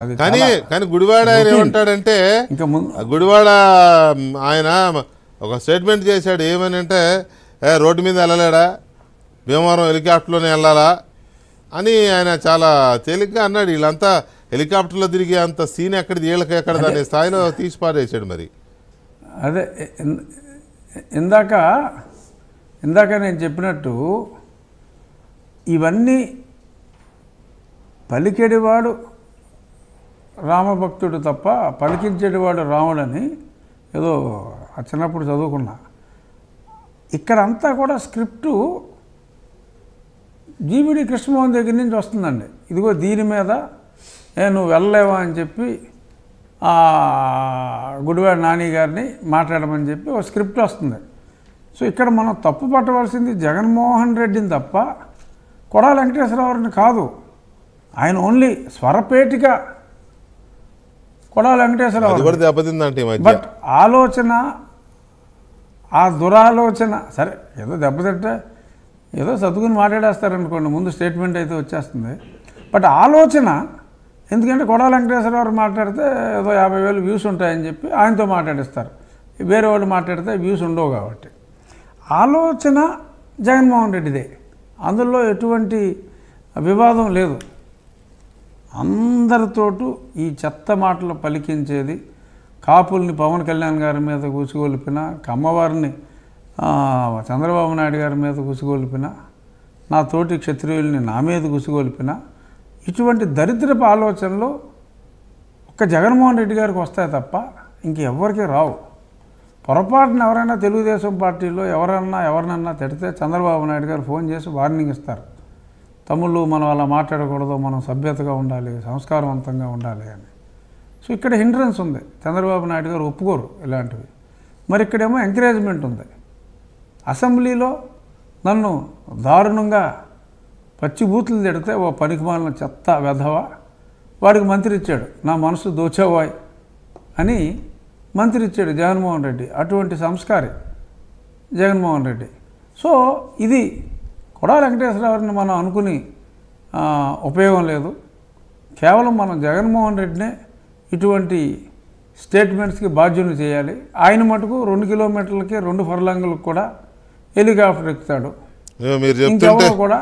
కానీ గుడివాడ ఆయన ఏమంటాడంటే గుడివాడ ఆయన ఒక స్టేట్మెంట్ చేశాడు ఏమని అంటే రోడ్డు మీద వెళ్ళలేడా భీమవరం హెలికాప్టర్లోనే వెళ్ళాలా అని ఆయన చాలా తేలిగ్గా అన్నాడు. వీళ్ళంతా హెలికాప్టర్లో తిరిగే అంత సీన్ ఎక్కడిది వీళ్ళకి ఎక్కడ దాని స్థాయిలో తీసి పారేసాడు. మరి అదే ఇందాక నేను చెప్పినట్టు ఇవన్నీ పలికేడివాడు రామభక్తుడు తప్ప పలికించేటివాడు రాముడని ఏదో చిన్నప్పుడు చదువుకున్నా. ఇక్కడంతా కూడా స్క్రిప్టు జీవిడి కృష్ణమోహన్ దగ్గర నుంచి వస్తుందండి. ఇదిగో దీని మీద నువ్వు వెళ్ళలేవా అని చెప్పి గుడివాడ నాని గారిని మాట్లాడమని చెప్పి ఒక స్క్రిప్ట్ వస్తుంది. సో ఇక్కడ మనం తప్పు పట్టవలసింది జగన్మోహన్ రెడ్డిని తప్ప కొడాల వెంకటేశ్వరరావుని కాదు. ఆయన ఓన్లీ స్వరపేటిక కొడాల వెంకటేశ్వరరావు. బట్ ఆలోచన ఆ దురాలోచన సరే ఏదో దెబ్బతింటే ఏదో చదువుకుని మాట్లాడేస్తారనుకోండి, ముందు స్టేట్మెంట్ అయితే వచ్చేస్తుంది. బట్ ఆలోచన ఎందుకంటే కొడాల వెంకటేశ్వరరావు మాట్లాడితే ఏదో 50,000 వ్యూస్ ఉంటాయని చెప్పి ఆయనతో మాట్లాడిస్తారు. వేరే వాళ్ళు మాట్లాడితే వ్యూస్ ఉండవు కాబట్టి ఆలోచన జగన్మోహన్ రెడ్డిదే. అందులో ఎటువంటి వివాదం లేదు. అందరితోటూ ఈ చెత్త మాటలు పలికించేది, కాపుల్ని పవన్ కళ్యాణ్ గారి మీద కూసుగొలిపిన, కమ్మవారిని చంద్రబాబు నాయుడు గారి మీద కూసుగొలిపిన, నా తోటి క్షత్రియుల్ని నా మీద కూసుగొలిపిన, ఇటువంటి దరిద్రపు ఆలోచనలు ఒక్క జగన్మోహన్ రెడ్డి గారికి వస్తాయి తప్ప ఇంకెవ్వరికీ రావు. పొరపాటున ఎవరైనా తెలుగుదేశం పార్టీలో ఎవరినన్నా తిడితే చంద్రబాబు నాయుడు గారు ఫోన్ చేసి వార్నింగ్ ఇస్తారు, తమ్ముళ్ళు మనం అలా మాట్లాడకూడదు, మనం సభ్యతగా ఉండాలి, సంస్కారవంతంగా ఉండాలి అని. సో ఇక్కడ హిండ్రెన్స్ ఉంది. చంద్రబాబు నాయుడు గారు ఒప్పుకోరు ఇలాంటివి. మరి ఇక్కడేమో ఎంకరేజ్మెంట్ ఉంది. అసెంబ్లీలో నన్ను దారుణంగా పచ్చిబూతులు తిడితే ఓ పనికిమాలిన చెత్త వెధవ వాడికి మంత్రి ఇచ్చాడు, నా మనసు దోచేవాయ్ అని మంత్రి ఇచ్చాడు జగన్మోహన్ రెడ్డి. అటువంటి సంస్కారి జగన్మోహన్ రెడ్డి. సో ఇది కొడాల వెంకటేశ్వరరావుని మనం అనుకుని ఉపయోగం లేదు. కేవలం మనం జగన్మోహన్ రెడ్డినే ఇటువంటి స్టేట్మెంట్స్కి బాధ్యుని చేయాలి. ఆయన మటుకు 2 కిలోమీటర్లకి 2 ఫర్లాంగులకు కూడా హెలికాప్టర్ ఎక్కుతాడు. ఇంకెవరో కూడా